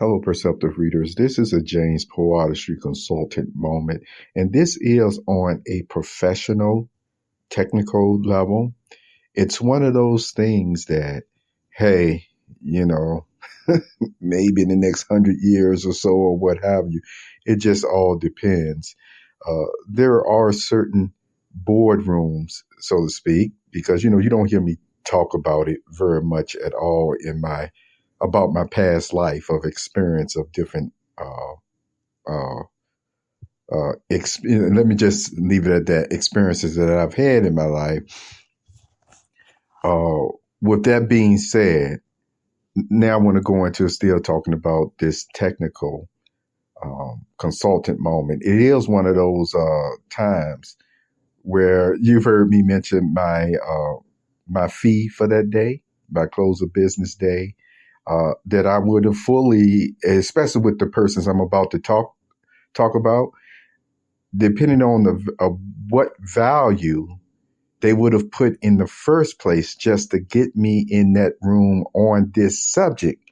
Hello, perceptive readers. This is a James PoeArtistry consultant moment, and this is on a professional, technical level. It's one of those things that, hey, you know, maybe in the next 100 years or so, or what have you, it just all depends. There are certain boardrooms, so to speak, because you don't hear me talk about it very much at all in my about my past life of experience of different uh, let me just leave it at that, experiences that I've had in my life. Uh, with that being said, now I want to go into still talking about this technical consultant moment. It is one of those times where you've heard me mention my fee for that day, my close of business day, that I would have fully, especially with the persons I'm about to talk about, depending on what value they would have put in the first place just to get me in that room on this subject.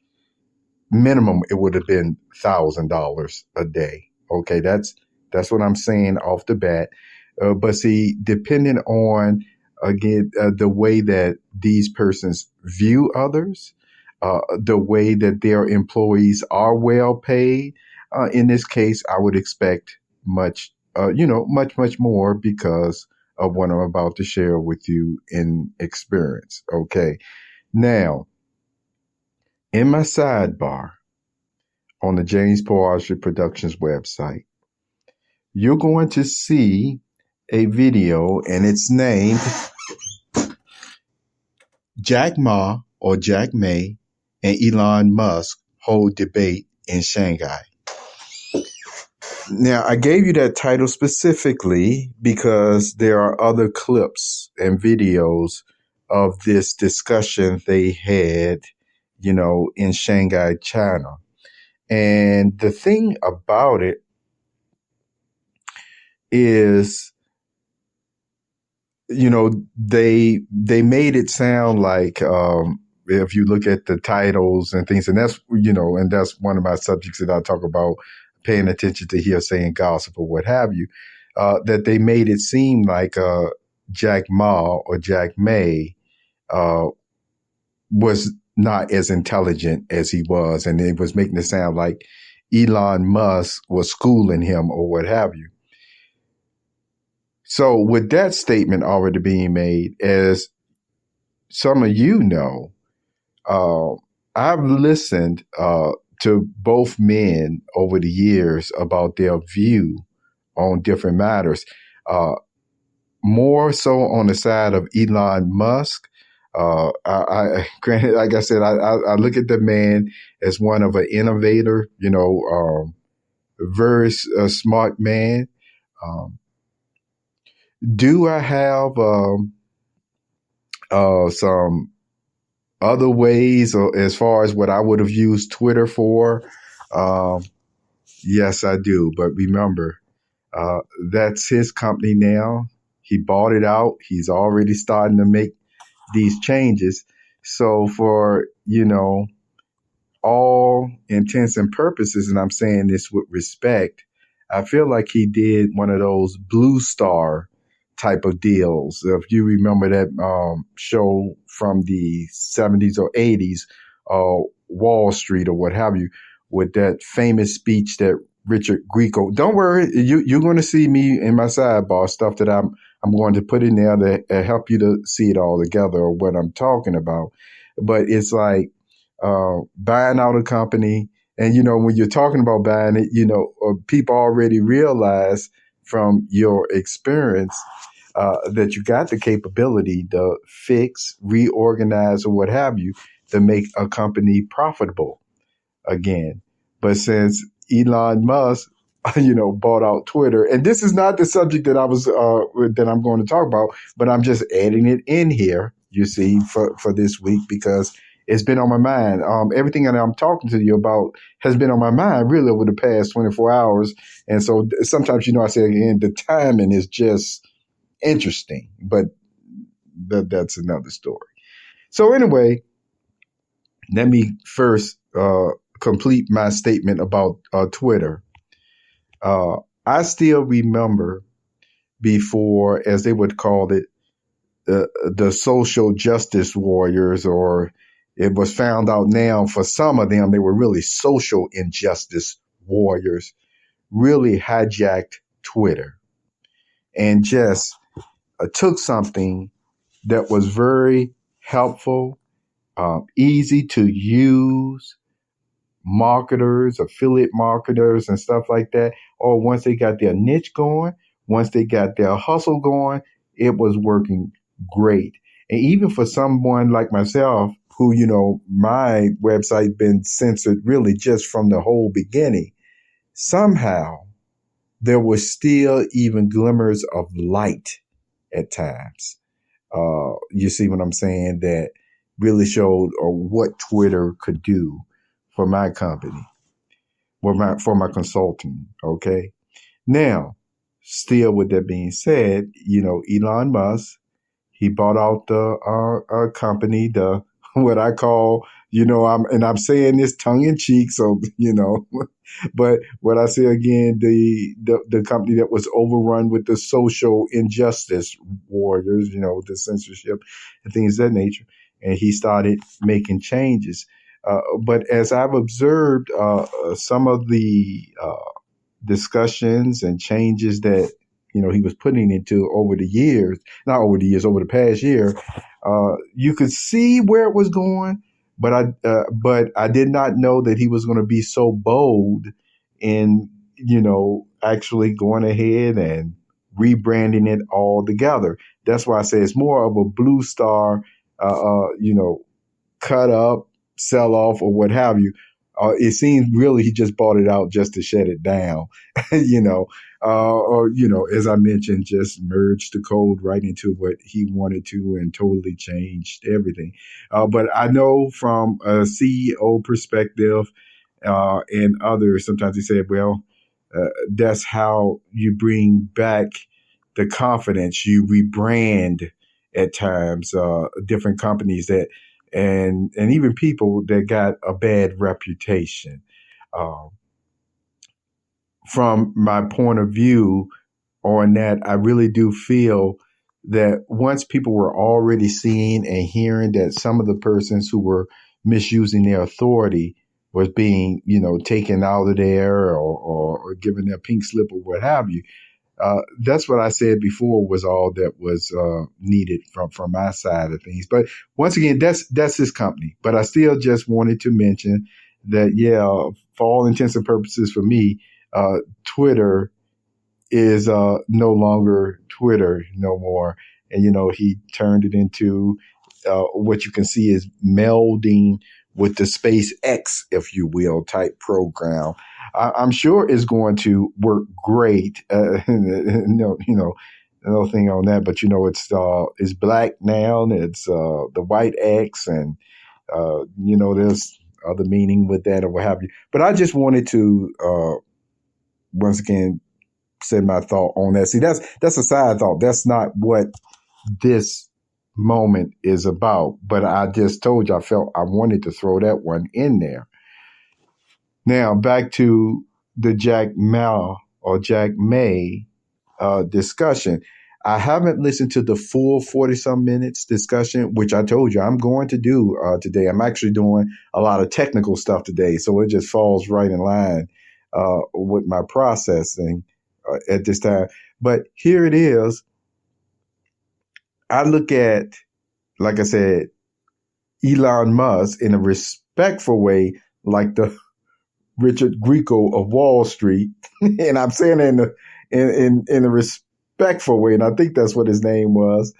Minimum, it would have been $1,000 a day. Okay, that's what I'm saying off the bat. But see, depending on again the way that these persons view others, the way that their employees are well paid. In this case, I would expect much more because of what I'm about to share with you in experience. Okay. Now, in my sidebar on the James PoeArtistry Productions website, you're going to see a video, and it's named Jack Ma or Jack May and Elon Musk hold debate in Shanghai. Now, I gave you that title specifically because there are other clips and videos of this discussion they had, in Shanghai, China. And the thing about it is, they made it sound like, if you look at the titles and things, and that's one of my subjects that I talk about, paying attention to hearsay and gossip or what have you, that they made it seem like Jack Ma or Jack May was not as intelligent as he was, and it was making it sound like Elon Musk was schooling him or what have you. So with that statement already being made, as some of you know, I've listened to both men over the years about their view on different matters. More so on the side of Elon Musk. Granted, like I said, I look at the man as one of an innovator, very smart man. Do I have some other ways, or as far as what I would have used Twitter for? Yes, I do. But remember, that's his company now. He bought it out. He's already starting to make these changes. So for, all intents and purposes, and I'm saying this with respect, I feel like he did one of those Blue Star type of deals. If you remember that show from the 70s or 80s, Wall Street or what have you, with that famous speech that Richard Gekko. Don't worry, you're going to see me in my sidebar stuff that I'm going to put in there to help you to see it all together or what I'm talking about. But it's like buying out a company, and when you're talking about buying it, people already realize from your experience that you got the capability to fix, reorganize, or what have you to make a company profitable again. But since Elon Musk, bought out Twitter, and this is not the subject that I'm going to talk about, but I'm just adding it in here, you see, for this week because it's been on my mind. Everything that I'm talking to you about has been on my mind really over the past 24 hours. And so sometimes, I say again, the timing is just interesting, but that's another story. So anyway, let me first complete my statement about Twitter. I still remember before, as they would call it, the social justice warriors, or it was found out now for some of them, they were really social injustice warriors, really hijacked Twitter and just took something that was very helpful, easy to use, marketers, affiliate marketers, and stuff like that. Or once they got their niche going, once they got their hustle going, it was working great. And even for someone like myself, who, my website been censored really just from the whole beginning, somehow there was still even glimmers of light at times. You see what I'm saying? That really showed what Twitter could do for my company, for my consulting. Okay. Now, still with that being said, Elon Musk, he bought out the company, the what I call, I'm saying this tongue in cheek, so but what I say again, the company that was overrun with the social injustice warriors, the censorship and things of that nature, and he started making changes. But as I've observed, some of the discussions and changes that he was putting into over the years, not over the years, over the past year, you could see where it was going, but I did not know that he was going to be so bold in actually going ahead and rebranding it all together. That's why I say it's more of a blue star, cut up, sell off, or what have you. It seems really he just bought it out just to shut it down, or as I mentioned, just merged the code right into what he wanted to and totally changed everything. But I know from a CEO perspective and others, sometimes they say, well, that's how you bring back the confidence. You rebrand at times different companies that and even people that got a bad reputation. Uh, from my point of view on that, I really do feel that once people were already seeing and hearing that some of the persons who were misusing their authority was being, taken out of there or given their pink slip or what have you, that's what I said before was all that was needed from my side of things. But once again, that's his company. But I still just wanted to mention that, yeah, for all intents and purposes for me, Twitter is no longer Twitter no more. And, he turned it into what you can see is melding with the SpaceX, if you will, type program. I'm sure it's going to work great. No thing on that, but it's black now. And it's the white X, and there's other meaning with that or what have you. But I just wanted to once again say my thought on that. See, that's a side thought. That's not what this moment is about. But I just told you I felt I wanted to throw that one in there. Now back to the Jack May discussion. I haven't listened to the full 40-some minutes discussion, which I told you I'm going to do today. I'm actually doing a lot of technical stuff today, so it just falls right in line with my processing at this time. But here it is. I look at, like I said, Elon Musk in a respectful way, like the Richard Grieco of Wall Street, and I'm saying it in a respectful way, and I think that's what his name was.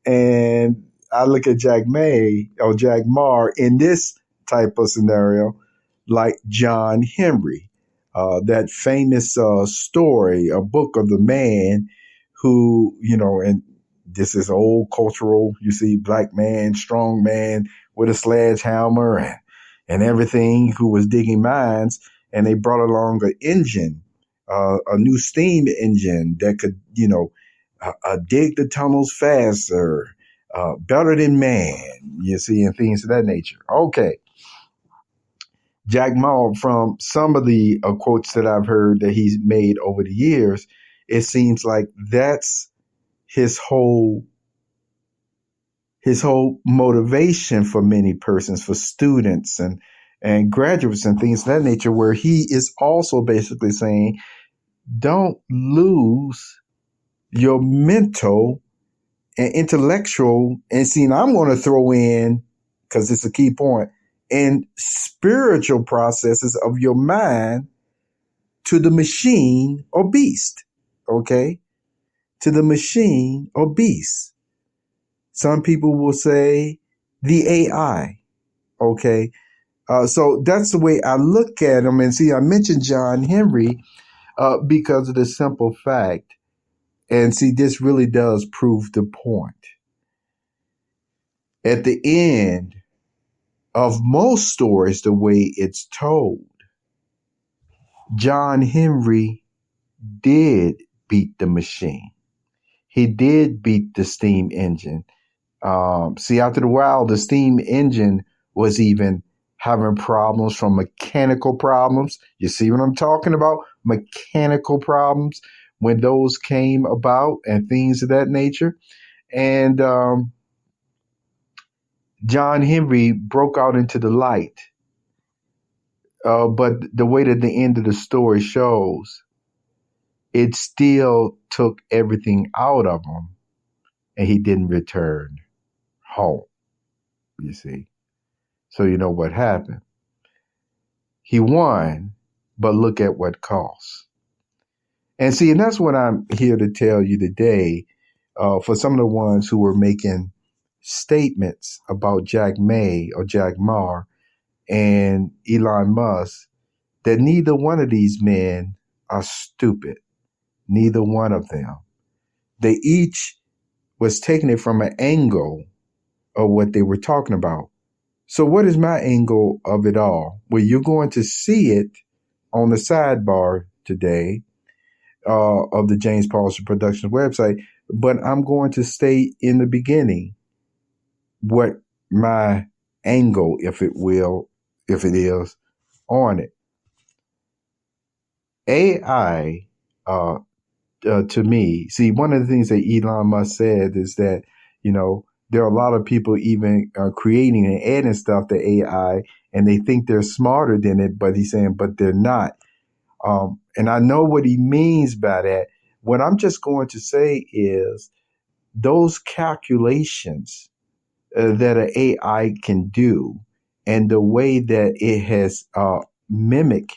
And I look at Jack Ma in this type of scenario, like John Henry, that famous story, a book of the man who, and this is old cultural, you see, black man, strong man with a sledgehammer and everything, who was digging mines, and they brought along an engine, a new steam engine that could, dig the tunnels faster, better than man, you see, and things of that nature. Okay. Jack Ma, from some of the quotes that I've heard that he's made over the years, it seems like that's his whole motivation for many persons, for students and graduates and things of that nature, where he is also basically saying, don't lose your mental and intellectual, and see, I'm going to throw in, because it's a key point, and spiritual processes of your mind to the machine or beast. Okay? To the machine or beast. Some people will say the AI. Okay? So that's the way I look at them. And see, I mentioned John Henry because of the simple fact. And see, this really does prove the point. At the end of most stories, the way it's told, John Henry did beat the machine. He did beat the steam engine. See, after a while, the steam engine was even having problems from mechanical problems. You see what I'm talking about? Mechanical problems when those came about and things of that nature. And John Henry broke out into the light. But the way that the end of the story shows, it still took everything out of him and he didn't return home, you see. So you know what happened. He won, but look at what cost. And see, and that's what I'm here to tell you today, for some of the ones who were making statements about Jack Ma and Elon Musk, that neither one of these men are stupid. Neither one of them. They each was taking it from an angle of what they were talking about. So what is my angle of it all? Well, you're going to see it on the sidebar today of the James Paulson Productions website, but I'm going to stay in the beginning what my angle, if it is, on it. AI, to me, see, one of the things that Elon Musk said is that, there are a lot of people even creating and adding stuff to AI, and they think they're smarter than it, but he's saying, but they're not. And I know what he means by that. What I'm just going to say is those calculations that an AI can do, and the way that it has mimicked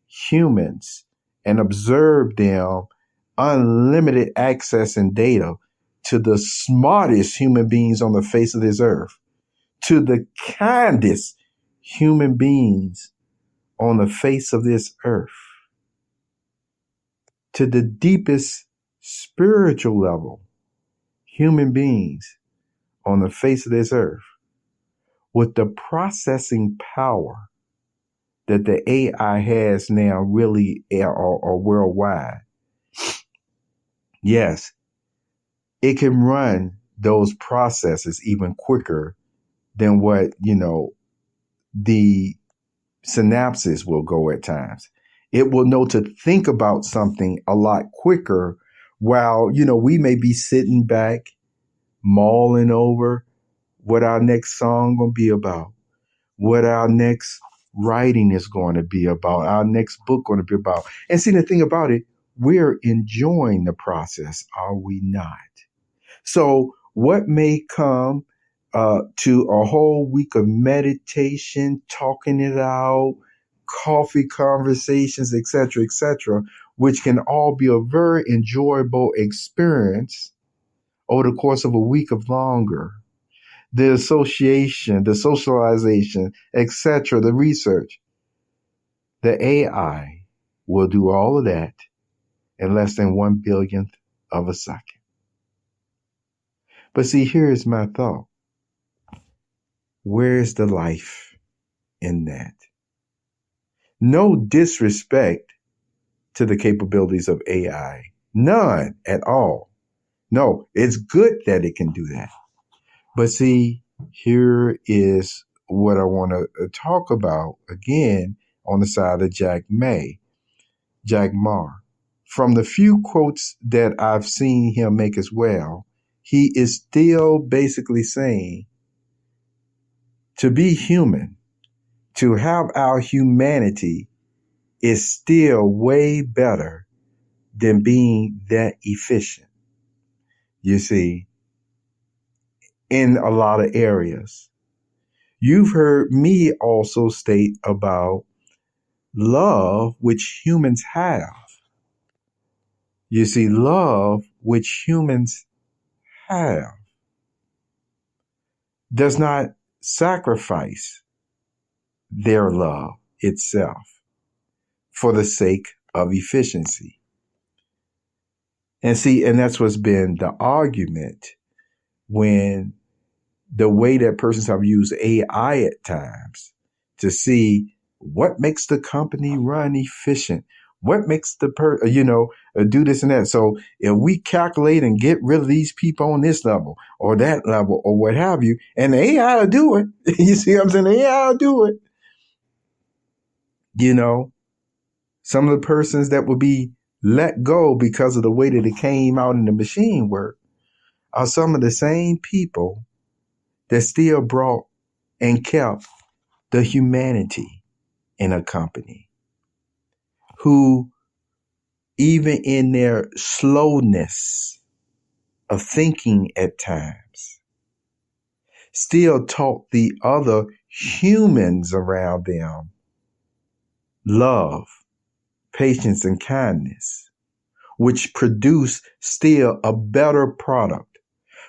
humans and observed them, unlimited access and data to the smartest human beings on the face of this earth, to the kindest human beings on the face of this earth, to the deepest spiritual level human beings on the face of this earth, with the processing power that the AI has now really are worldwide. Yes, it can run those processes even quicker than what, the synapses will go at times. It will know to think about something a lot quicker while, we may be sitting back, mulling over what our next song going to be about, what our next writing is going to be about, our next book going to be about. And see, the thing about it, we're enjoying the process, are we not? So what may come to a whole week of meditation, talking it out, coffee conversations, etc., which can all be a very enjoyable experience over the course of a week of longer. The association, the socialization, etc., the research. The AI will do all of that in less than 1/1000th of a second. But see, here's my thought. Where's the life in that? No disrespect to the capabilities of AI. None at all. No, it's good that it can do that. But see, here is what I want to talk about again on the side of Jack Ma. From the few quotes that I've seen him make as well, he is still basically saying to be human, to have our humanity is still way better than being that efficient. You see, in a lot of areas. You've heard me also state about love, which humans have. You see, love, which humans have, does not sacrifice their love itself for the sake of efficiency. And see, and that's what's been the argument when the way that persons have used AI at times to see what makes the company run efficient, what makes the do this and that. So if we calculate and get rid of these people on this level or that level or what have you, and the AI will do it. You see what I'm saying? The AI will do it. You know, some of the persons that will be let go because of the way that it came out in the machine work are some of the same people that still brought and kept the humanity in a company, who even in their slowness of thinking at times still taught the other humans around them love, patience, and kindness, which produce still a better product,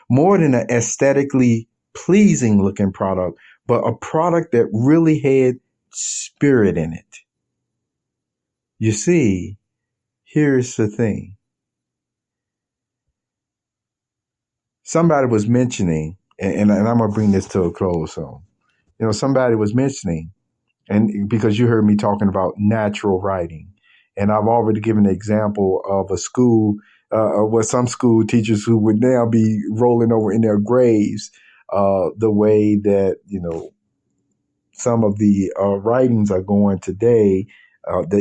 more than an aesthetically pleasing looking product, but a product that really had spirit in it. You see, here's the thing. Somebody was mentioning, and I'm going to bring this to a close. So, somebody was mentioning, and because you heard me talking about natural writing, and I've already given an example of a school, with some school teachers who would now be rolling over in their graves, the way that, some of the writings are going today,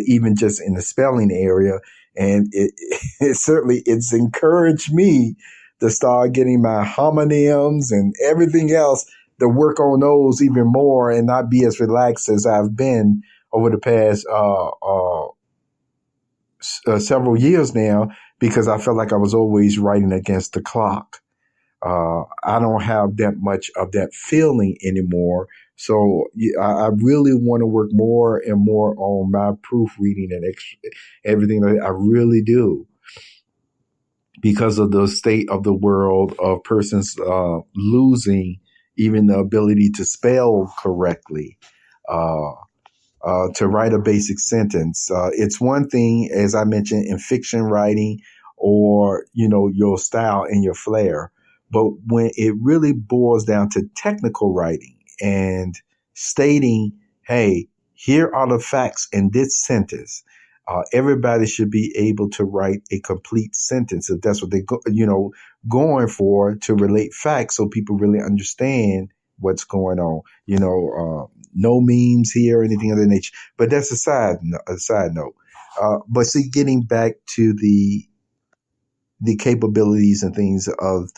even just in the spelling area. And it certainly, it's encouraged me to start getting my homonyms and everything else to work on those even more and not be as relaxed as I've been over the past several years now, because I felt like I was always writing against the clock. I don't have that much of that feeling anymore. So I really want to work more and more on my proofreading and everything. I really do, because of the state of the world of persons losing even the ability to spell correctly, to write a basic sentence. It's one thing, as I mentioned, in fiction writing or, your style and your flair. But when it really boils down to technical writing and stating, hey, here are the facts in this sentence. Everybody should be able to write a complete sentence if that's what they going for, to relate facts so people really understand what's going on. No memes here or anything of that nature. But that's a side note. But see, getting back to the capabilities and things of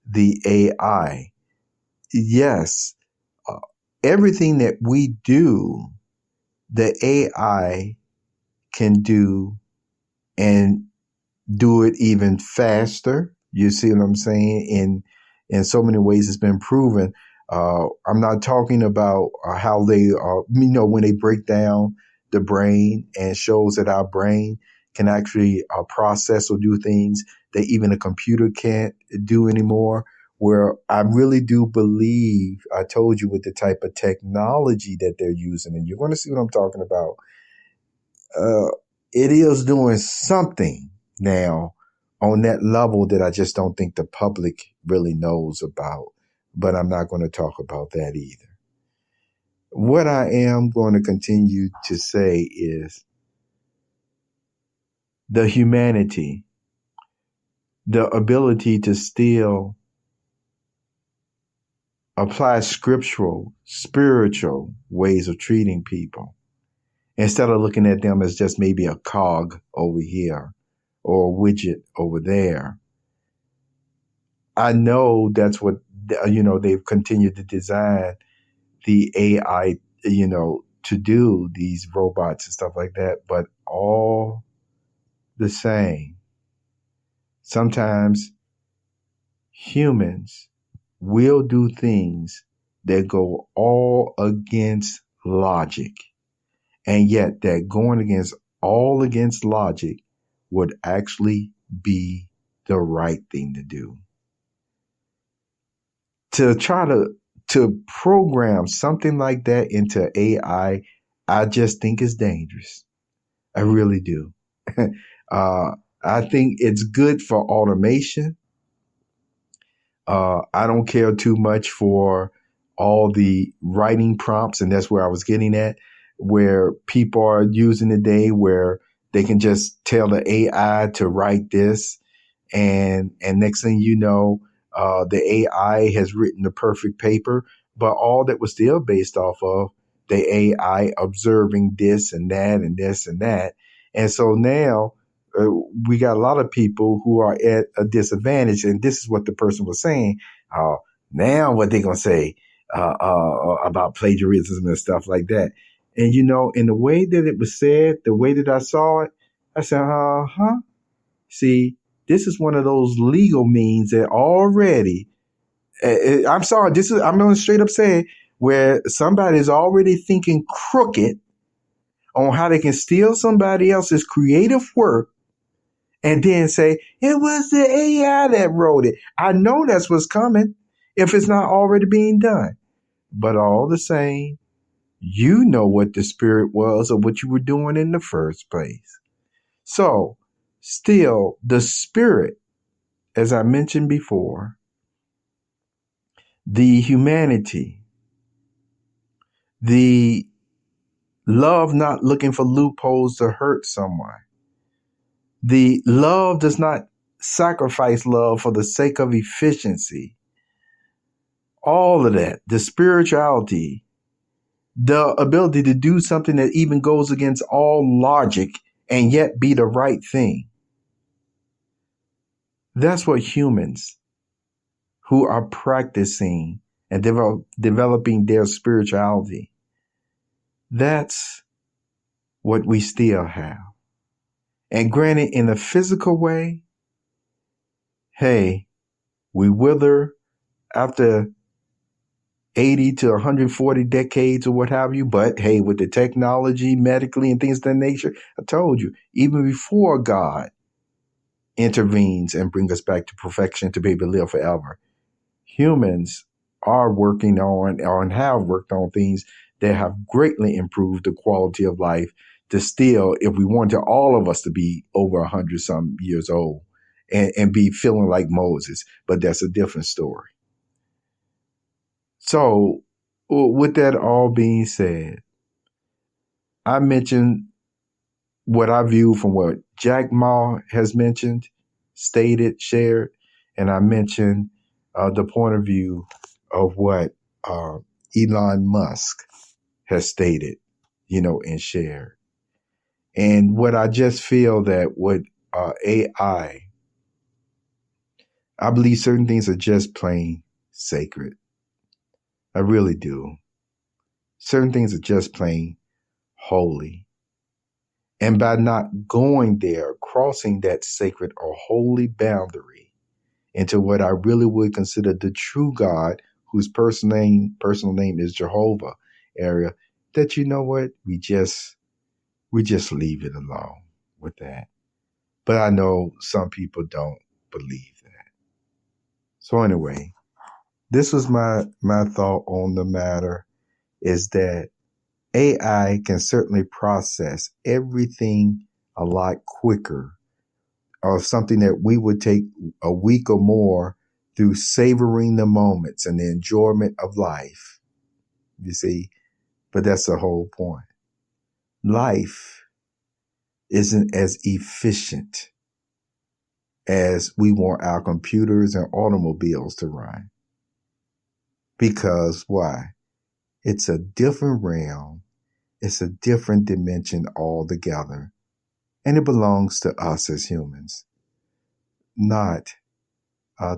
the AI, yes, everything that we do, the AI can do, and do it even faster. You see what I'm saying? In so many ways, it's been proven. I'm not talking about how they are, when they break down the brain and shows that our brain can actually process or do things that even a computer can't do anymore. Where I really do believe, I told you, with the type of technology that they're using, and you're going to see what I'm talking about, it is doing something now on that level that I just don't think the public really knows about. But I'm not going to talk about that either. What I am going to continue to say is the humanity, the ability to still apply scriptural, spiritual ways of treating people instead of looking at them as just maybe a cog over here or a widget over there. I know that's what, they've continued to design the AI, to do, these robots and stuff like that. But all the same, sometimes humans will do things that go all against logic. And yet that going against logic would actually be the right thing to do. To try to program something like that into AI, I just think is dangerous. I really do. I think it's good for automation. I don't care too much for all the writing prompts, and that's where I was getting at, where people are using today where they can just tell the AI to write this, and next thing you know, the AI has written the perfect paper, but all that was still based off of the AI observing this and that and this and that. And so now we got a lot of people who are at a disadvantage. And this is what the person was saying. Now what they're going to say about plagiarism and stuff like that. And, in the way that it was said, the way that I saw it, I said, see, this is one of those legal means that already, I'm sorry, I'm going to straight up say, where somebody is already thinking crooked on how they can steal somebody else's creative work and then say, it was the AI that wrote it. I know that's what's coming if it's not already being done. But all the same, you know what the spirit was or what you were doing in the first place. So, still, the spirit, as I mentioned before, the humanity, the love not looking for loopholes to hurt someone, the love does not sacrifice love for the sake of efficiency. All of that, the spirituality, the ability to do something that even goes against all logic and yet be the right thing. That's what humans who are practicing and developing their spirituality, that's what we still have. And granted, in a physical way, hey, we wither after 80 to 140 decades or what have you. But hey, with the technology, medically, and things of that nature, I told you, even before God intervenes and brings us back to perfection to be able to live forever, humans are working on and have worked on things that have greatly improved the quality of life to still, if we wanted all of us to be over 100 some years old and be feeling like Moses, but that's a different story. So with that all being said, I mentioned what I view from what Jack Ma has mentioned, stated, shared, and I mentioned the point of view of what Elon Musk has stated, and shared. And what I just feel that with AI, I believe certain things are just plain sacred. I really do. Certain things are just plain holy. And by not going there, crossing that sacred or holy boundary into what I really would consider the true God, whose personal name is Jehovah area, that we just leave it alone with that. But I know some people don't believe that. So anyway, this was my thought on the matter, is that AI can certainly process everything a lot quicker, or something that we would take a week or more through savoring the moments and the enjoyment of life. You see, but that's the whole point. Life isn't as efficient as we want our computers and automobiles to run. Because why? It's a different realm. It's a different dimension altogether. And it belongs to us as humans, not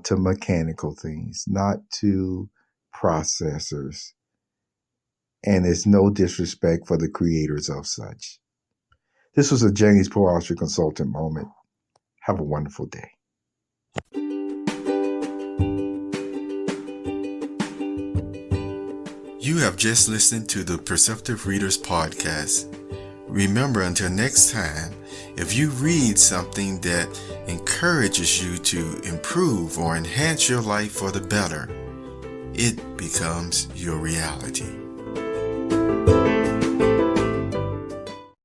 to mechanical things, not to processors. And it's no disrespect for the creators of such. This was a James PoeArtistry Consultant moment. Have a wonderful day. You have just listened to the Perceptive Readers Podcast. Remember, until next time, if you read something that encourages you to improve or enhance your life for the better, it becomes your reality.